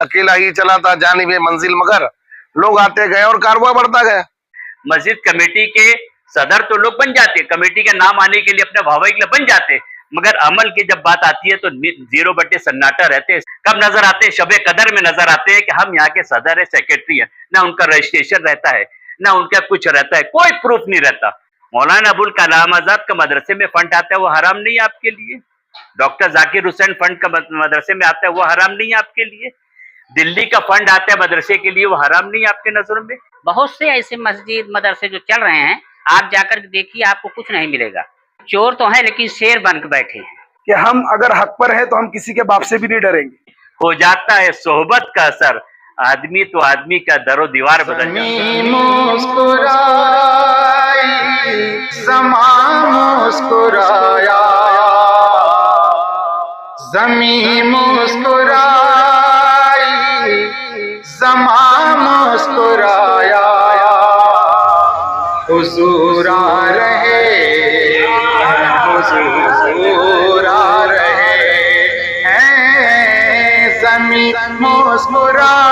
अकेला ही चला था जानिबे मंजिल, मगर लोग आते गए और कारवां बढ़ता गया। मस्जिद कमेटी के सदर तो लोग बन जाते, कमेटी का नाम आने के लिए अपने भावई के लिए बन जाते, मगर अमल की जब बात आती है तो 0/सन्नाटा रहते हैं। कब नजर आते हैं? शबे कदर में नजर आते हैं कि हम यहाँ के सदर है, सेक्रेटरी है, ना उनका रजिस्ट्रेशन रहता है, ना उनका कुछ रहता है, कोई प्रूफ नहीं रहता। मौलाना अबुल कलाम आजाद का मदरसे में फंड आता है, वो हराम नहीं है आपके लिए? डॉक्टर जाकिर हुसैन फंड का मदरसे में आता है, वो हराम नहीं है आपके लिए? दिल्ली का फंड आता है मदरसे के लिए, वो हराम नहीं है आपके नजरों में? बहुत से ऐसे मस्जिद मदरसे जो चल रहे हैं, आप जाकर देखिए, आपको कुछ नहीं मिलेगा। चोर तो है लेकिन शेर बन के बैठे हैं कि हम अगर हक पर हैं तो हम किसी के बाप से भी नहीं डरेंगे। हो जाता है सोहबत का असर, आदमी तो आदमी का दरो दीवार बदल जाता है। मुस्कुराया ज़मीं मुस्कुराई, ज़मा मुस्कुराया, हुजूर आ रहे, हुजूर आ रहे हैं। ज़मीं मुस्कुराई,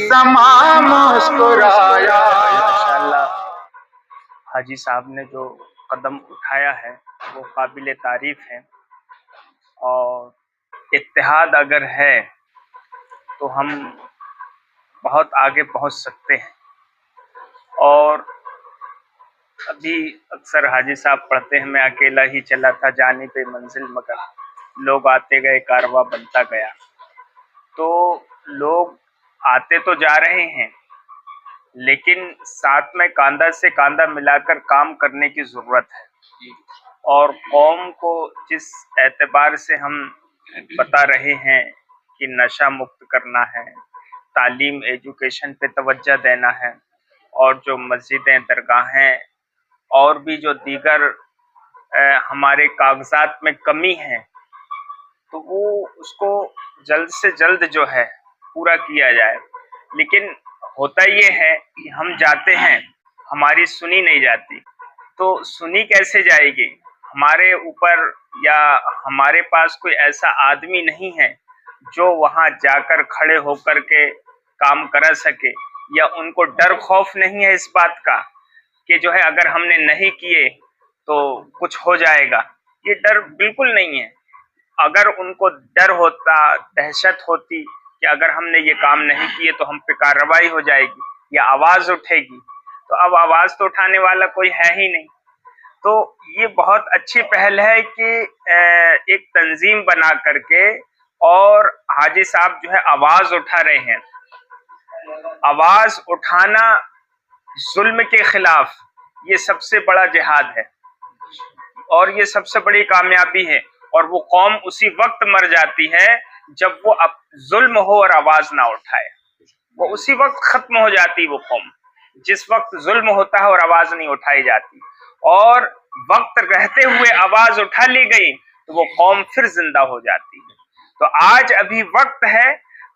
ज़मा मुस्कुराया। माशाअल्लाह हाजी साहब ने जो कदम उठाया है वो काबिल तारीफ है, और इत्तेहाद अगर है तो हम बहुत आगे पहुंच सकते हैं। और अभी अक्सर हाजी साहब पढ़ते हैं, मैं अकेला ही चला था जानिबे मंजिल, मगर लोग आते गए कारवां बनता गया। तो लोग आते तो जा रहे हैं, लेकिन साथ में कांधा से कांधा मिलाकर काम करने की जरूरत है। और कौम को जिस एतबार से हम बता रहे हैं कि नशा मुक्त करना है, तालीम एजुकेशन पे तवज्जो देना है, और जो मस्जिदें दरगाहें और भी जो दीगर हमारे कागजात में कमी है, तो वो उसको जल्द से जल्द जो है पूरा किया जाए। लेकिन होता ये है कि हम जाते हैं, हमारी सुनी नहीं जाती, तो सुनी कैसे जाएगी? हमारे ऊपर या हमारे पास कोई ऐसा आदमी नहीं है जो वहां जाकर खड़े होकर के काम करा सके, या उनको डर खौफ नहीं है इस बात का कि जो है अगर हमने नहीं किए तो कुछ हो जाएगा। ये डर बिल्कुल नहीं है। अगर उनको डर होता, दहशत होती कि अगर हमने ये काम नहीं किए तो हम पे कार्रवाई हो जाएगी या आवाज उठेगी, तो अब आवाज तो उठाने वाला कोई है ही नहीं। तो ये बहुत अच्छी पहल है कि एक तंजीम बना करके और हाजी साहब जो है आवाज उठा रहे हैं। आवाज उठाना जुल्म के खिलाफ ये सबसे बड़ा जिहाद है और ये सबसे बड़ी कामयाबी है। और वो कौम उसी वक्त मर जाती है जब वो अब जुल्म हो और आवाज ना उठाए। वो उसी वक्त खत्म हो जाती वो कौम जिस वक्त जुल्म होता है और आवाज नहीं उठाई जाती। और वक्त रहते हुए आवाज उठा ली गई तो वो कौम फिर जिंदा हो जाती है। तो आज अभी वक्त है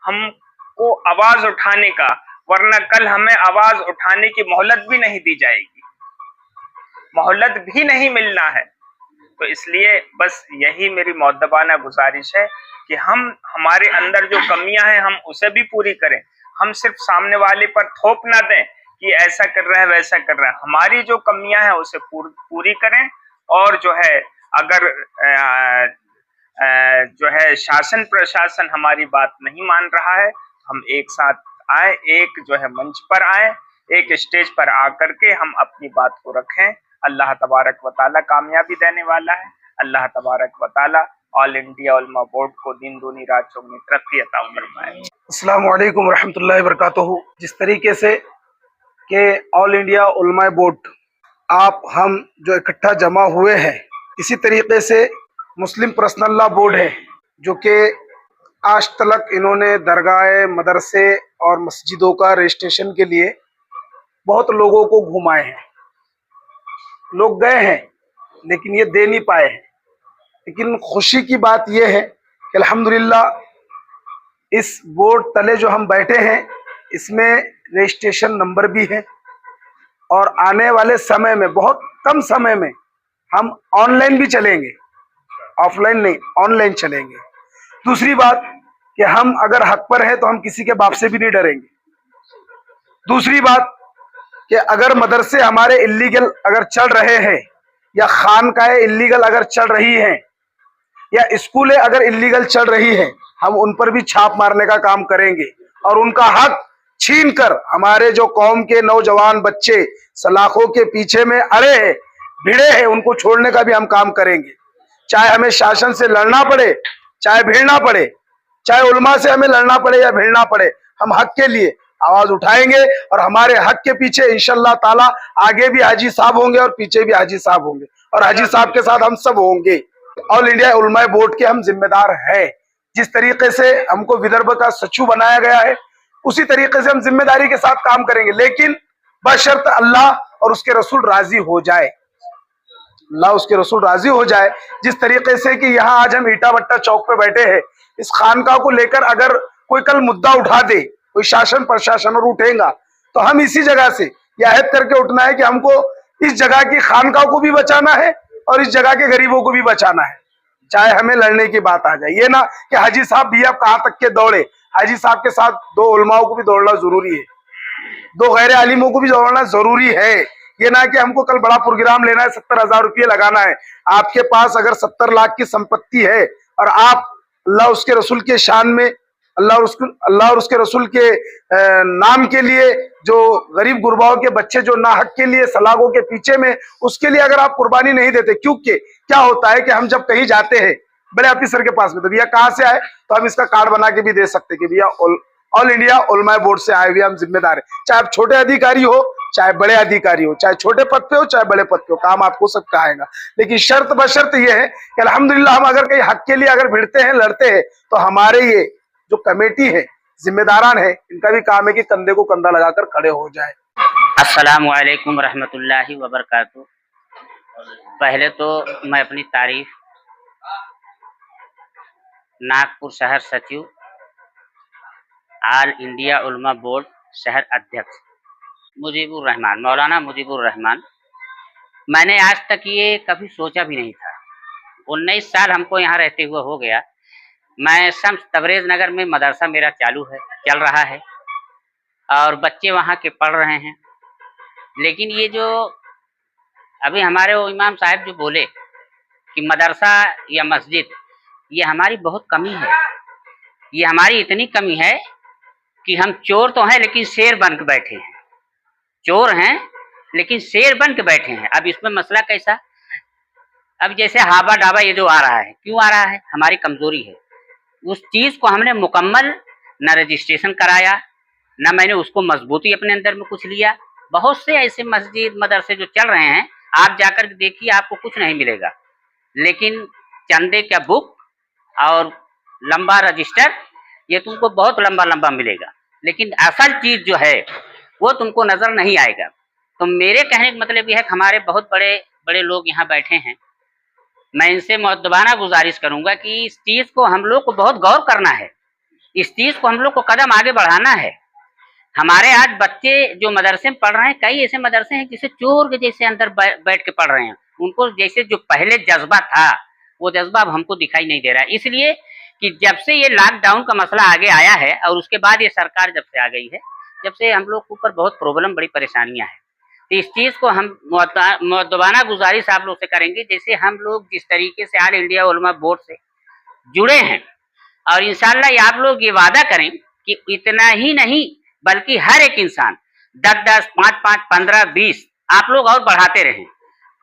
हमको आवाज उठाने का, वरना कल हमें आवाज उठाने की मोहलत भी नहीं दी जाएगी, मोहलत भी नहीं मिलना है। तो इसलिए बस यही मेरी मुअद्दबाना गुजारिश है कि हम हमारे अंदर जो कमियां हैं हम उसे भी पूरी करें। हम सिर्फ सामने वाले पर थोप ना दें कि ऐसा कर रहा है वैसा कर रहा है। हमारी जो कमियां हैं उसे पूरी करें। और जो है अगर जो है शासन प्रशासन हमारी बात नहीं मान रहा है, हम एक साथ आए, एक जो है मंच पर आए, एक स्टेज पर आकर के हम अपनी बात को रखें। अल्लाह तबारक व तआला कामयाबी देने वाला है। अल्लाह तबारक व तआला ऑल इंडिया उलमा बोर्ड को दिन दूनी रात चौगुनी तरक्की अता फरमाए। अस्सलामु अलैकुम रहमतुल्लाहि व बरकातुहू। जिस तरीके से कि ऑल इंडिया उलमा बोर्ड आप हम जो इकट्ठा जमा हुए हैं, इसी तरीके से मुस्लिम पर्सनल लॉ बोर्ड है जो कि आज तक इन्होंने दरगाह, मदरसे और मस्जिदों का रजिस्ट्रेशन के लिए बहुत लोगों को घुमाए हैं। लोग गए हैं लेकिन ये दे नहीं पाए हैं। लेकिन खुशी की बात यह है कि अल्हम्दुलिल्लाह इस बोर्ड तले जो हम बैठे हैं इसमें रजिस्ट्रेशन नंबर भी है, और आने वाले समय में, बहुत कम समय में, हम ऑनलाइन भी चलेंगे, ऑफलाइन नहीं, ऑनलाइन चलेंगे। दूसरी बात कि हम अगर हक पर हैं तो हम किसी के बाप से भी नहीं डरेंगे। दूसरी बात कि अगर मदरसे हमारे इल्लीगल अगर चल रहे हैं या खानकाहें इल्लीगल अगर चल रही हैं या स्कूलें अगर इल्लीगल चल रही हैं, हम उन पर भी छाप मारने का काम करेंगे और उनका हक छीन कर हमारे जो कौम के नौजवान बच्चे सलाखों के पीछे में अड़े हैं, भिड़े हैं, उनको छोड़ने का भी हम काम करेंगे। चाहे हमें शासन से लड़ना पड़े, चाहे भिड़ना पड़े, चाहे उलमा से हमें लड़ना पड़े या भिड़ना पड़े, हम हक के लिए आवाज उठाएंगे और हमारे हक के पीछे इंशाअल्लाह ताला आगे भी हाजी साहब होंगे और पीछे भी हाजी साहब होंगे और हाजी साहब के साथ हम सब होंगे। ऑल इंडिया उलमा बोर्ड के हम जिम्मेदार हैं। जिस तरीके से हमको विदर्भ का सचिव बनाया गया है उसी तरीके से हम जिम्मेदारी के साथ काम करेंगे, लेकिन बशर्त अल्लाह और उसके रसूल राजी हो जाए, अल्लाह उसके रसूल राजी हो जाए। जिस तरीके से कि यहाँ आज हम ईटा भट्टा चौक पे बैठे हैं, इस खानका को लेकर अगर कोई कल मुद्दा उठा दे, कोई शासन प्रशासन और उठेगा तो हम इसी जगह से यह अहद करके उठना है कि हमको इस जगह की खानका को भी बचाना है और इस जगह के गरीबों को भी बचाना है, चाहे हमें लड़ने की बात आ जाए। ये ना कि हाजी साहब भी अब कहाँ तक के दौड़े, हाजी साहब के साथ दो उलमाओं को भी दौड़ना जरूरी है, दो गैर आलिमों को भी दौड़ना जरूरी है। ये ना कि हमको कल बड़ा प्रोग्राम लेना है, 70,000 रुपये लगाना है। आपके पास अगर 70 लाख की संपत्ति है और आप अल्लाह उसके रसूल के शान में, अल्लाह और उसके रसूल के नाम के लिए जो गरीब गुरबाओं के बच्चे जो नाहक के लिए सलाखों के पीछे में, उसके लिए अगर आप कुर्बानी नहीं देते, क्योंकि क्या होता है कि हम जब कहीं जाते हैं बड़े ऑफिसर के पास में, तो भैया कहाँ से आए, तो हम इसका कार्ड बना के भी दे सकते कि भैया ऑल इंडिया उलमा बोर्ड से आए हुए हम जिम्मेदार हैं। चाहे आप छोटे अधिकारी हो, चाहे बड़े अधिकारी हो, चाहे छोटे पद पे हो, चाहे बड़े पद पे हो, काम आपको सबका आएगा। लेकिन शर्त बशर्त ये है कि अल्हम्दुलिल्लाह हम अगर कहीं हक के लिए अगर भिड़ते हैं, लड़ते हैं, तो हमारे ये जो कमेटी है, जिम्मेदारान है, इनका भी काम है कि कंधे को कंधा लगाकर खड़े हो जाए। अस्सलामु अलैकुम रहमतुल्लाहि व बरकातुहू। पहले तो मैं अपनी तारीफ नागपुर शहर सचिव, ऑल इंडिया उलमा बोर्ड शहर अध्यक्ष मुजीबुर रहमान, मौलाना मुजीबुर रहमान, मैंने आज तक ये कभी सोचा भी नहीं था। 19 साल हमको यहाँ रहते हुए हो गया। मैं शम्स तबरेज नगर में मदरसा मेरा चल रहा है और बच्चे वहाँ के पढ़ रहे हैं। लेकिन ये जो अभी हमारे वो इमाम साहब जो बोले कि मदरसा या मस्जिद, ये हमारी बहुत कमी है। ये हमारी इतनी कमी है कि हम चोर तो हैं लेकिन शेर बन के बैठे हैं, चोर हैं लेकिन शेर बन के बैठे हैं। अब इसमें मसला कैसा, अब जैसे हावा डाबा ये जो आ रहा है, क्यों आ रहा है, हमारी कमजोरी है। उस चीज को हमने मुकम्मल न रजिस्ट्रेशन कराया, न मैंने उसको मजबूती अपने अंदर में कुछ लिया। बहुत से ऐसे मस्जिद मदरसे जो चल रहे हैं, आप जाकर देखिए आपको कुछ नहीं मिलेगा, लेकिन चंदे का बुक और लंबा रजिस्टर ये तुमको बहुत लंबा लंबा मिलेगा, लेकिन असल चीज जो है वो तुमको नजर नहीं आएगा। तो मेरे कहने का मतलब यह है कि हमारे बहुत बड़े बड़े लोग यहाँ बैठे हैं, मैं इनसे मुअद्दबाना गुजारिश करूंगा कि इस चीज को हम लोग को बहुत गौर करना है, इस चीज को हम लोग को कदम आगे बढ़ाना है। हमारे आज बच्चे जो मदरसे में पढ़ रहे हैं, कई ऐसे मदरसे हैं जिसे चोर के जैसे अंदर बैठ के पढ़ रहे हैं। उनको जैसे जो पहले जज्बा था वो जज्बा अब हमको दिखाई नहीं दे रहा है। इसलिए कि जब से ये लॉकडाउन का मसला आगे आया है और उसके बाद ये सरकार जब से आ गई है, जब से हम लोग के ऊपर बहुत प्रॉब्लम, बड़ी परेशानियां हैं। तो इस चीज को हम मुअद्दबाना गुजारिश आप लोग से करेंगे, जैसे हम लोग जिस तरीके से ऑल इंडिया उलमा बोर्ड से जुड़े हैं, और इंशाल्लाह ये आप लोग ये वादा करें कि इतना ही नहीं बल्कि हर एक इंसान 10-10, 5-5, 15, 20 आप लोग और बढ़ाते रहें।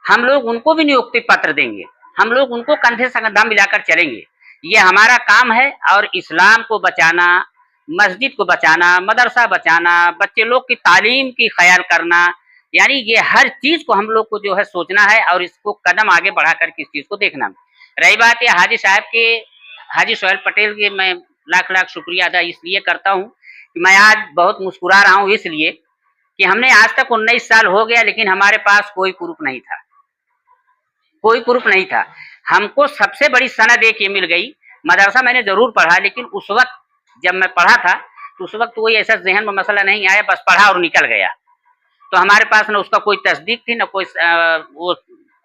हम लोग उनको भी नियुक्ति पत्र देंगे, हम लोग उनको कंधे से कंधा मिलाकर चलेंगे। ये हमारा काम है। और इस्लाम को बचाना, मस्जिद को बचाना, मदरसा बचाना, बच्चे लोग की तालीम की ख्याल करना, यानी ये हर चीज को हम लोग को जो है सोचना है और इसको कदम आगे बढ़ा कर किस चीज को देखना। रही बात है हाजी साहब के, हाजी सोहेल पटेल के, मैं लाख लाख शुक्रिया अदा इसलिए करता हूँ कि मैं आज बहुत मुस्कुरा रहा हूँ, इसलिए कि हमने आज तक 19 साल हो गया लेकिन हमारे पास कोई प्रूफ नहीं था, कोई प्रूफ नहीं था। हमको सबसे बड़ी सनद एक ये मिल गई, मदरसा मैंने जरूर पढ़ा, लेकिन उस वक्त जब मैं पढ़ा था तो उस वक्त कोई ऐसा जहन में मसला नहीं आया, बस पढ़ा और निकल गया। तो हमारे पास न उसका कोई तस्दीक थी, न कोई वो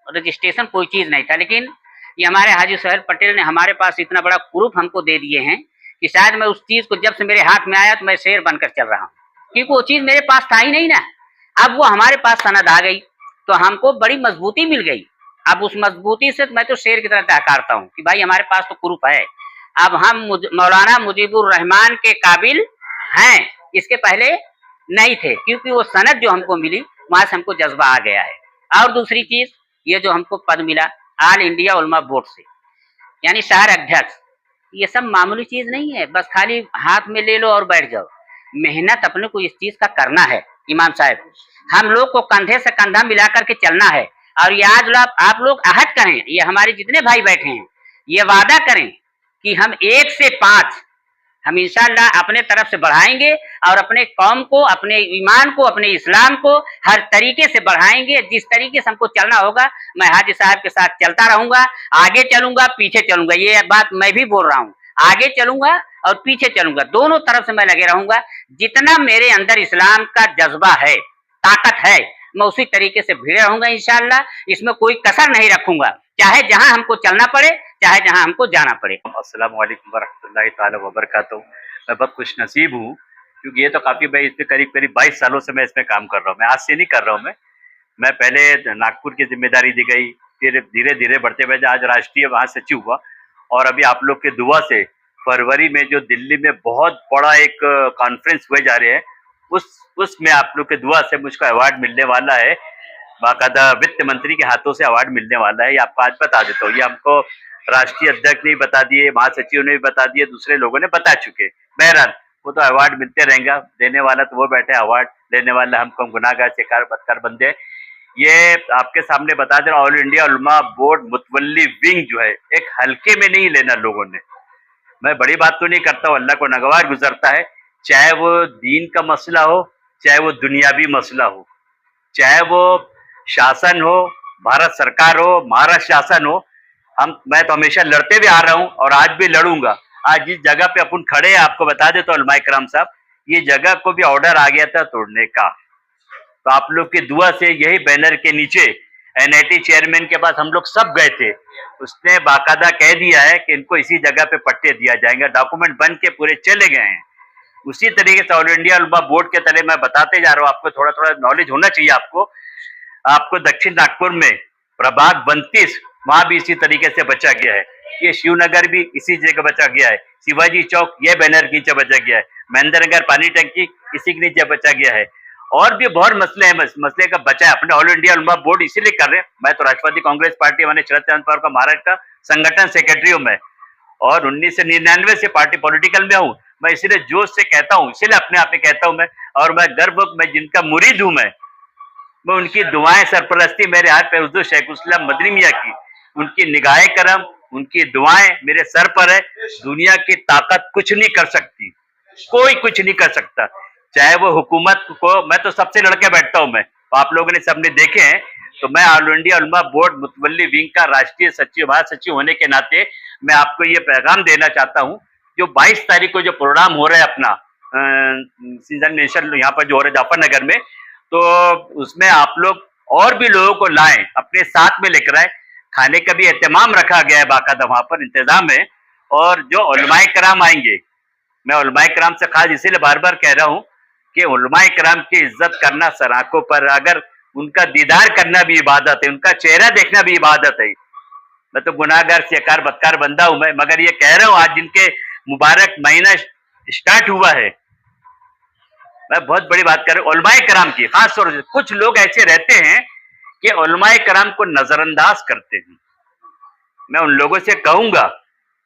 रजिस्ट्रेशन, कोई चीज़ नहीं था। लेकिन ये हमारे हाजी सोहेल पटेल ने हमारे पास इतना बड़ा प्रूफ हमको दे दिए हैं कि शायद मैं उस चीज को जब से मेरे हाथ में आया तो मैं शेर बनकर चल रहा हूँ, क्योंकि वो चीज मेरे पास था ही नहीं ना। अब वो हमारे पास सनद आ गई तो हमको बड़ी मजबूती मिल गई। अब उस मजबूती से मैं तो शेर की तरह दहकारता हूँ कि भाई हमारे पास तो प्रूफ है। अब हम मौलाना मुजीबुर रहमान के काबिल हैं, इसके पहले नहीं थे, क्योंकि वो सनद जो हमको मिली वहां से हमको जज्बा आ गया है। और दूसरी चीज, ये जो हमको पद मिला ऑल इंडिया उलमा बोर्ड से, यानी शहर अध्यक्ष, ये सब मामूली चीज नहीं है, बस खाली हाथ में ले लो और बैठ जाओ। मेहनत अपने को इस चीज का करना है इमाम साहब, हम लोग को कंधे से कंधा मिला करके चलना है। और ये आज आप लोग अहद करें, ये हमारे जितने भाई बैठे हैं ये वादा करें कि हम 1 से 5 हम इंशाअल्लाह अपने तरफ से बढ़ाएंगे और अपने कौम को, अपने ईमान को, अपने इस्लाम को हर तरीके से बढ़ाएंगे। जिस तरीके से हमको चलना होगा, मैं हाजी साहब के साथ चलता रहूंगा, आगे चलूंगा पीछे चलूंगा, ये बात मैं भी बोल रहा हूँ। आगे चलूंगा और पीछे चलूंगा, दोनों तरफ से मैं लगे रहूंगा। जितना मेरे अंदर इस्लाम का जज्बा है, ताकत है, मैं उसी तरीके से भिड़े रहूंगा इंशाअल्लाह। इसमें कोई कसर नहीं रखूंगा, चाहे जहां हमको चलना पड़े, चाहे जहां हमको जाना पड़े। अस्सलाम वालेकुम वरहमतुल्लाहि ताला वबरकातुहू। मैं बहुत खुश नसीब हूँ, क्योंकि ये तो काफ़ी, भाई इसमें करीब करीब 22 सालों से मैं इसमें काम कर रहा हूँ। मैं आज से नहीं कर रहा हूँ। मैं पहले नागपुर की जिम्मेदारी दी गई, फिर धीरे धीरे बढ़ते हुए आज राष्ट्रीय वहाँ सचिव हुआ, और अभी आप लोग के दुआ से फरवरी में जो दिल्ली में बहुत बड़ा एक कॉन्फ्रेंस हुए जा रहे हैं, उसमें आप लोग के दुआ से मुझको अवार्ड मिलने वाला है। बाकायदा वित्त मंत्री के हाथों से अवार्ड मिलने वाला है। ये आपको आज बता देता हूँ। ये हमको राष्ट्रीय अध्यक्ष ने बता दिए, महासचिव ने भी बता दिए, दूसरे लोगों ने बता चुके। बहरहाल वो तो अवार्ड मिलते रहेगा, देने वाला तो वो बैठे, अवार्ड लेने वाला हमको, हम गुनाहगार शिकार बदकार बंदे। ये आपके सामने बता दे रहा, ऑल इंडिया उलमा बोर्ड मुतवल्ली विंग जो है, एक हल्के में नहीं लेना लोगों ने। मैं बड़ी बात तो नहीं करता हूँ, अल्लाह को नागवार गुजरता है, चाहे वो दीन का मसला हो, चाहे वो दुनियावी मसला हो, चाहे वो शासन हो, भारत सरकार हो, महाराष्ट्र शासन हो। मैं तो हमेशा लड़ते भी आ रहा हूँ और आज भी लड़ूंगा। आज जिस जगह पे अपन खड़े हैं, आपको बता देता हूँ उलमाए कराम साहब, ये जगह को भी ऑर्डर आ गया था तोड़ने का। तो आप लोग की दुआ से यही बैनर के नीचे एनआईटी चेयरमैन के पास हम लोग सब गए थे, उसने बाकायदा कह दिया है कि इनको इसी जगह पे पट्टे दिया जाएंगे, डॉक्यूमेंट बन के पूरे चले गए हैं। उसी तरीके से ऑल इंडिया उलमा बोर्ड के तले मैं बताते जा रहा हूँ, आपको थोड़ा थोड़ा नॉलेज होना चाहिए। आपको दक्षिण नागपुर में प्रभाग 32 वहां भी इसी तरीके से बचा गया है। ये शिवनगर भी इसी जगह बचा गया है, शिवाजी चौक ये बैनर के नीचे बचा गया है, महेंद्र नगर पानी टंकी इसी के नीचे बचा गया है। और भी बहुत मसले हैं, मसले का बचा है। अपने ऑल इंडिया उलमा बोर्ड इसीलिए कर रहे हैं। मैं तो राष्ट्रवादी कांग्रेस पार्टी मैंने शरद चंद्र पवार का महाराष्ट्र का संगठन सेक्रेटरी हूँ मैं, और 1999 से पार्टी पॉलिटिकल में हूँ। मैं इसीलिए जोश से कहता हूँ, इसीलिए अपने आप में कहता हूँ मैं, और मैं गर्व, मैं जिनका मुरीद हूँ मैं उनकी दुआएं सरपरस्ती मेरे हाथ पे हुजूर शेख उस्लाम मदनी मियां की, उनकी निगाहे करम, उनकी दुआएं मेरे सर पर है। दुनिया की ताकत कुछ नहीं कर सकती, कोई कुछ नहीं कर सकता, चाहे वो हुकूमत को। मैं तो सबसे लड़के बैठता हूं मैं, आप लोगों ने सबने देखे हैं। तो मैं ऑल इंडिया उलमा बोर्ड मुतवल्ली विंग का राष्ट्रीय सचिव, महासचिव होने के नाते मैं आपको ये पैगाम देना चाहता हूँ, जो 22 तारीख को जो प्रोग्राम हो रहा है अपना सीजन नेशन यहाँ पर जो हो रहा है जाफरनगर में, तो उसमें आप लोग और भी लोगों को लाएं, अपने साथ में लेकर आए। खाने का भी एहतमाम रखा गया है, बाकायदा वहां पर इंतजाम है। और जो उलमाए कराम आएंगे, मैं उलमाए कराम से खास इसीलिए बार बार कह रहा हूँ कि उलमाए कराम की इज्जत करना सर आंखों पर, अगर उनका दीदार करना भी इबादत है, उनका चेहरा देखना भी इबादत है। मैं तो गुनाहगार शिकार बदकार बंदा हूं मैं, मगर ये कह रहा हूँ आज जिनके मुबारक महीना स्टार्ट हुआ है, मैं बहुत बड़ी बात कर रहा हूँ उलमाए कराम की। खास तौर से कुछ लोग ऐसे रहते हैं कि उलमाए कराम को नजरअंदाज करते हैं। मैं उन लोगों से कहूंगा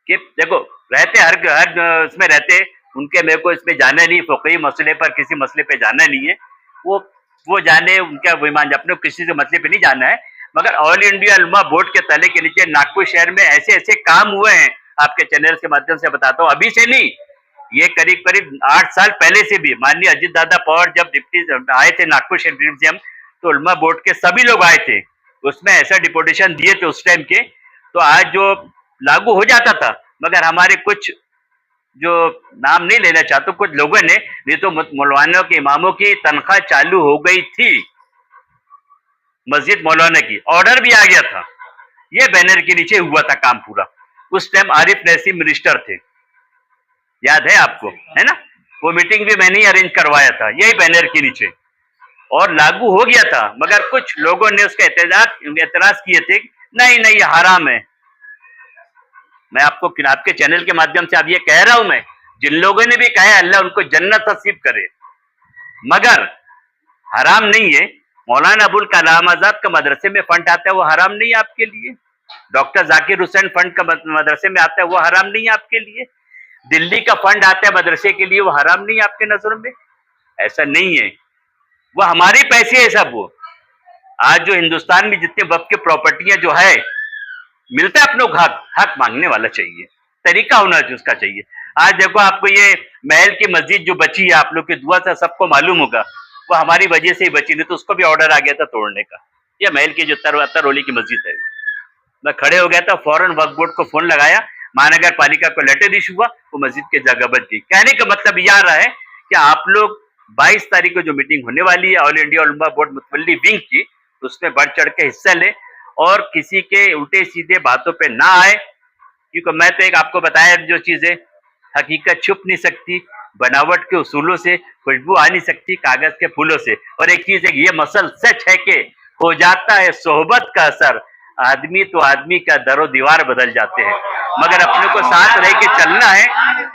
कि देखो, रहते हर इसमें रहते, उनके मेरे को इसमें जाना नहीं, फ़िक़ही मसले पर किसी मसले पे जाना नहीं है, वो जाने, उनका विमान, अपने किसी से मसले पे नहीं जाना है। मगर ऑल इंडिया उलमा बोर्ड के तले के नीचे नागपुर शहर में ऐसे ऐसे काम हुए हैं, आपके चैनल के माध्यम से बताता हूँ, अभी से नहीं, ये करीब करीब 8 साल पहले से भी। माननीय अजीत दादा पवार जब डिप्टी आए थे नागपुर शहर डिप्टी सीएम, तो उलमा बोर्ड के सभी लोग आए थे, उसमें ऐसा डिपोटेशन दिए थे उस टाइम के, तो आज जो लागू हो जाता था। मगर हमारे कुछ, जो नाम नहीं लेना चाहता, कुछ लोगों ने, नहीं तो मौलाना के इमामों की तनख्वाह चालू हो गई थी, मस्जिद मौलाना की ऑर्डर भी आ गया था। ये बैनर के नीचे हुआ था काम पूरा। उस टाइम आरिफ नसीम मिनिस्टर थे, याद है आपको, है ना? वो मीटिंग भी मैंने ही अरेंज करवाया था यही बैनर के नीचे, और लागू हो गया था, मगर कुछ लोगों ने उसका एतराज किए थे, नहीं नहीं ये हराम है। मैं आपके चैनल के माध्यम से अब ये कह रहा हूं, मैं जिन लोगों ने भी कहा है अल्लाह उनको जन्नत नसीब करे, मगर हराम नहीं है। मौलाना अबुल कलाम आजाद का मदरसे में फंड आता है, वो हराम नहीं है आपके लिए। डॉक्टर जाकिर हुसैन फंड का मदरसे में आता है, वो हराम नहीं है आपके लिए। दिल्ली का फंड आता है मदरसे के लिए, वो हराम नहीं है आपके नजरों में? ऐसा नहीं है, वो हमारे पैसे है सब। वो आज जो हिंदुस्तान में जितने वक्त के प्रॉपर्टियां जो है मिलता है, अपनों हक मांगने वाला चाहिए, तरीका होना चाहिए उसका चाहिए। आज देखो आपको ये महल की मस्जिद जो बची है, आप लोग की दुआ से सबको मालूम होगा, वो हमारी वजह से ही बची, नहीं तो उसको भी ऑर्डर आ गया था तोड़ने का। ये महल की जो तरौली की मस्जिद है, मैं खड़े हो गया था, फौरन वक्फ बोर्ड को फोन लगाया, महानगर पालिका को लेटर इशू हुआ, वो मस्जिद की जगह बच गई। कहने का मतलब यह रहा है कि आप लोग 22 तारीख को जो मीटिंग होने वाली है ऑल इंडिया उलमा बोर्ड मुतवल्ली विंग की, उसमें बढ़ चढ़ के हिस्सा ले और किसी के उल्टे सीधे बातों पे ना आए, क्योंकि मैं तो एक आपको बताया जो चीजें, हकीकत छुप नहीं सकती, बनावट के उसूलों से खुशबू आ नहीं सकती कागज के फूलों से। और एक चीज है, ये मसल सच है कि हो जाता है सोहबत का असर, आदमी तो आदमी का दरो दीवार बदल जाते हैं, मगर अपने को साथ रह के चलना है,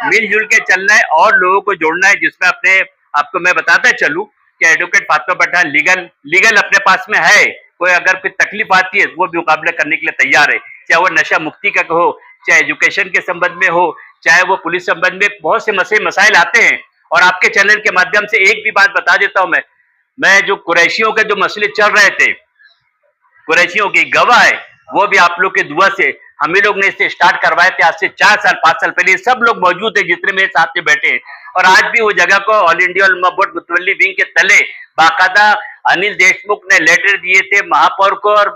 मिलजुल के चलना है और लोगों को जोड़ना है। जिसमें आपको मैं बताता चलूं कि एडवोकेट फातिमा पठान लीगल अपने पास में है, कोई अगर कोई तकलीफ आती है वो भी मुकाबला करने के लिए तैयार है, चाहे वो नशा मुक्ति का हो, चाहे एजुकेशन के संबंध में हो, चाहे वो पुलिस संबंध में, बहुत से मसाइल आते हैं। और आपके चैनल के माध्यम से एक भी बात बता देता हूं, मैं जो कुरैशियों के जो मसले चल रहे थे, कुरैशियों की गवाह है, वो भी आप लोग के दुआ से हम ही लोग ने इसे स्टार्ट करवाए थे आज से 4 साल 5 साल पहले। सब लोग मौजूद है जितने मेरे साथ में बैठे हैं, और आज भी वो जगह को ऑल इंडिया उलमा बोर्ड मुतवल्ली विंग के तले बाकायदा अनिल देशमुख ने लेटर दिए थे महापौर को और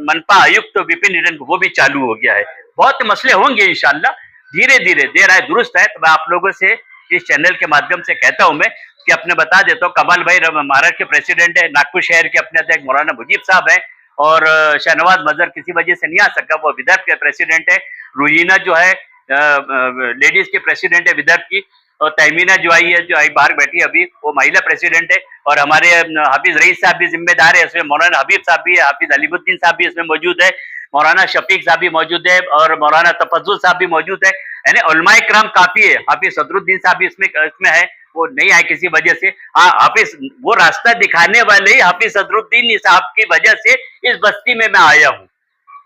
मनपा आयुक्त तो विपिन ईटन को, वो भी चालू हो गया है। बहुत मसले होंगे इंशाल्लाह, धीरे धीरे देर आए दुरुस्त है। तो मैं आप लोगों से इस चैनल के माध्यम से कहता हूं मैं कि अपने बता देता हूँ, कमाल भाई महाराष्ट्र के प्रेसिडेंट है, नागपुर शहर के अपने अध्यक्ष मौलाना मुजीब साहब है, और शहनवाज मजहर किसी वजह से नहीं आ सका, वो विदर्भ के प्रेसिडेंट है। रुजीना जो है लेडीज के प्रेसिडेंट है विदर्भ की, और तहमीना जो आई है, जो आई बाहर बैठी है अभी, वो महिला प्रेसिडेंट है। और हमारे हाफिज रईस साहब भी जिम्मेदार है इसमें, मौलाना हबीब साहब भी है, हाफिज अलीमुद्दीन साहब भी इसमें मौजूद है, मौलाना शफीक साहब भी मौजूद है, और मौलाना तफज्जुल साहब भी मौजूद है। यानी उलमाए किराम काफी है। हाफिज सदरुद्दीन साहब भी इसमें है, वो नहीं आए किसी वजह से। हाँ, हाफिज वो रास्ता दिखाने वाले ही हाफिज सदरुद्दीन साहब की वजह से इस बस्ती में मैं आया हूँ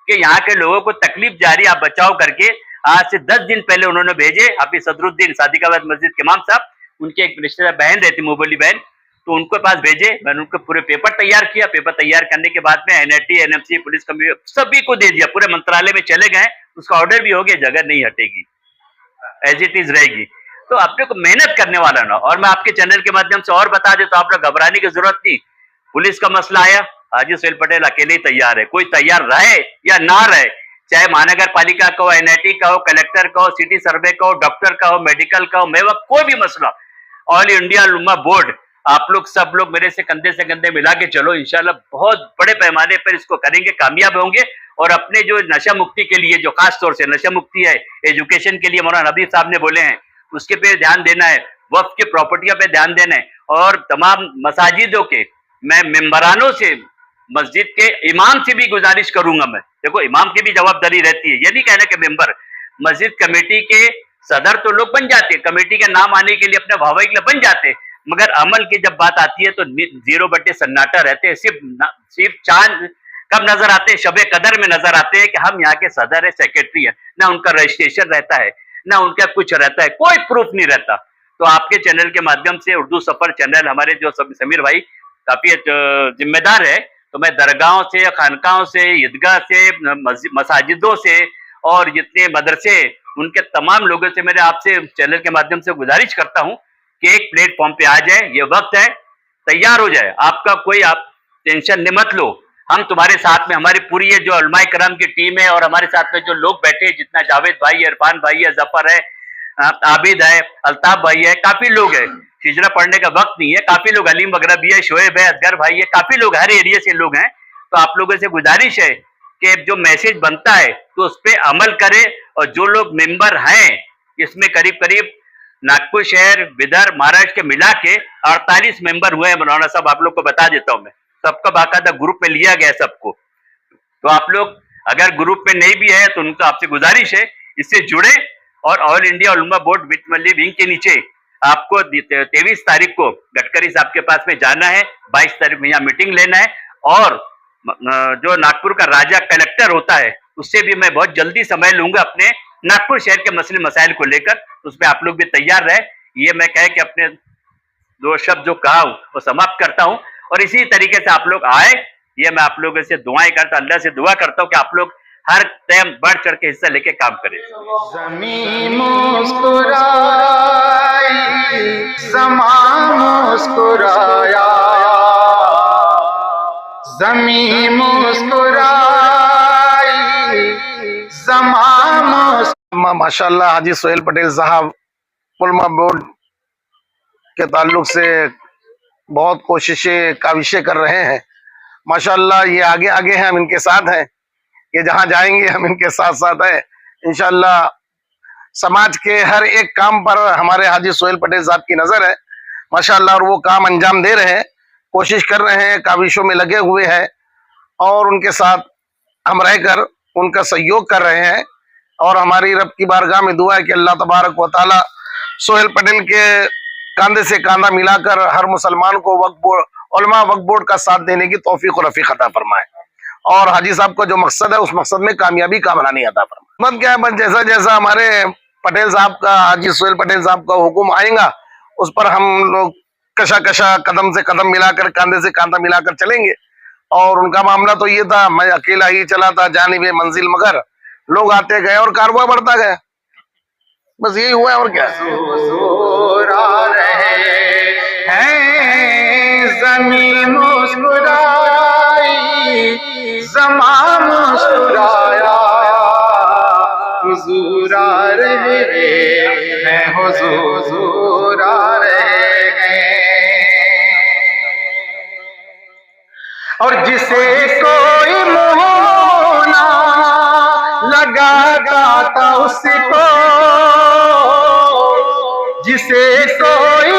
कि यहाँ के लोगों को तकलीफ जारी आप बचाव करके। आज से 10 दिन पहले उन्होंने भेजे हाफिज सदरुद्दीन सादिकाबाद मस्जिद के इमाम साहब, उनके एक रिश्तेदार बहन रहती मुबली बहन, तो उनको पास भेजे, मैंने उनको पूरे पेपर तैयार किया। पेपर तैयार करने के बाद में एनआईटी, एनएमसी, पुलिस कमिश्नर सभी को दे दिया, पूरे मंत्रालय में चले गए, उसका ऑर्डर भी हो गया, जगह नहीं हटेगी, एज इट इज रहेगी। तो अपने को मेहनत करने वाला ना। और मैं आपके चैनल के माध्यम से और बता देता हूं, आप लोग घबराने की जरूरत नहीं। पुलिस का मसला आया, हाजी सुहेल पटेल अकेले ही तैयार है, कोई तैयार रहे या ना रहे, चाहे महानगर पालिका का हो, एनआईटी का हो, कलेक्टर का हो, सिटी सर्वे का हो, डॉक्टर का हो, मेडिकल का हो, मेवा कोई भी मसला, ऑल इंडिया उलमा बोर्ड, आप लोग सब लोग मेरे से कंधे मिला के चलो, इंशाल्लाह बहुत बड़े पैमाने पर इसको करेंगे, कामयाब होंगे। और अपने जो नशा मुक्ति के लिए, जो खास तौर से नशा मुक्ति है, एजुकेशन के लिए मौलाना हबीब साहब ने बोले हैं, उसके पे ध्यान देना है, वक्फ की प्रॉपर्टियों पे ध्यान देना है। और तमाम मसाजिदों के मैं मेंबरानों से, मस्जिद के इमाम से भी गुजारिश करूंगा। मैं देखो, इमाम की भी जवाबदारी रहती है, ये नहीं कहना कि मेंबर, मस्जिद कमेटी के सदर तो लोग बन जाते, कमेटी के नाम आने के लिए अपने भावई के लिए बन जाते, मगर अमल की जब बात आती है तो 0 बटे सन्नाटा रहते हैं। सिर्फ चांद कब नजर आते हैं, शबे कदर में नजर आते हैं कि हम यहाँ के सदर है, सेक्रेटरी है, ना उनका रजिस्ट्रेशन रहता है, ना उनका कुछ रहता है, कोई प्रूफ नहीं रहता। तो आपके चैनल के माध्यम से, उर्दू सफर चैनल, हमारे जो समीर भाई काफी जिम्मेदार है, तो मैं दरगाहों से, खानकाहों से, ईदगाह से, मसाजिदों से और जितने मदरसे, उनके तमाम लोगों से मेरे आपसे चैनल के माध्यम से गुजारिश करता हूं कि एक प्लेटफॉर्म पे आ जाए, ये वक्त है, तैयार हो जाए। आपका कोई आप टेंशन नहीं मत लो, हम तुम्हारे साथ में, हमारी पूरी ये जो उलमाए किराम की टीम है और हमारे साथ में जो लोग बैठे हैं, जितना जावेद भाई है, इरफान भाई है, जफर है, आबिद है, अल्ताफ भाई है, काफी लोग है, हिजरा पढ़ने का वक्त नहीं है, काफी लोग, अलीम वगैरह भी है, शोएब है, असगर भाई है, काफी लोग हर एरिया से लोग हैं। तो आप लोगों से गुजारिश है कि जो मैसेज बनता है तो उस पर अमल करे, और जो लोग मेंबर हैं, इसमें करीब करीब नागपुर शहर, विदर्भ, महाराष्ट्र के मिला के 48 मेंबर हुए हैं। मौलाना साहब, आप लोग को बता देता हूं मैं, सबका बाकायदा ग्रुप में लिया गया सबको। तो आप लोग अगर ग्रुप में नहीं भी है तो उनका आपसे गुजारिश है इससे जुड़े, और ऑल इंडिया उलमा बोर्ड वित्त मंडली विंग के नीचे आपको 23 तारीख को गडकरी साहब के पास में जाना है, 22 तारीख में यहाँ मीटिंग लेना है, और जो नागपुर का राजा कलेक्टर होता है उससे भी मैं बहुत जल्दी समय लूंगा अपने नागपुर शहर के मसले मसाइल को लेकर। उसमें आप लोग भी तैयार रहे। ये मैं कह के अपने दो शब्द जो कहा हूं वो समाप्त करता हूं, और इसी तरीके से आप लोग आए, ये मैं आप लोगों से दुआएं करता, अल्लाह से दुआ करता हूं कि आप लोग हर टाइम बढ़ चढ़ के हिस्सा लेके काम करें। ज़मीं मुस्कुराई, समा मुस्कुराया, ज़मीं मुस्कुराई, समा माशाल्लाह हाजी सोहेल पटेल साहब उलमा बोर्ड के ताल्लुक से बहुत कोशिशें काविशें कर रहे हैं। माशाल्लाह ये आगे आगे हैं, हम इनके साथ हैं, ये जहां जाएंगे हम इनके साथ साथ हैं इंशाल्लाह। समाज के हर एक काम पर हमारे हाजी सोहेल पटेल साहब की नजर है माशाल्लाह, और वो काम अंजाम दे रहे हैं, कोशिश कर रहे हैं, काविशों में लगे हुए हैं, और उनके साथ हम रहकर उनका सहयोग कर रहे हैं। और हमारी रब की बारगाह में दुआ है कि अल्लाह तबारक व तआला सोहेल पटेल के कांधे से कांधा मिलाकर हर मुसलमान को उलमा वक्फ बोर्ड का साथ देने की तौफीक और रफीक अता फरमाए, और हाजी साहब का जो मकसद है उस मकसद में कामयाबी कामरानी अता फरमाए। मत क्या है, बस जैसा जैसा हमारे पटेल साहब का, हाजी सोहेल पटेल साहब का हुक्म आएगा उस पर हम लोग कशा कशा कदम से कदम मिलाकर, कांधे से कांधा मिलाकर चलेंगे। और उनका मामला तो ये था, मैं अकेला ही चला था जानिबे मंजिल मगर, लोग आते गए और कारवा बढ़ता गया, बस यही हुआ है और क्या। मुस्कुरा रहे हैं, ज़मीं मुस्कुराई, ज़मा मुस्कुराया, हुजूर आ रहे हैं, हुजूर आ रहे हैं। और जिसे कोई मुँह ना लगाता था उसको, जिसे कोई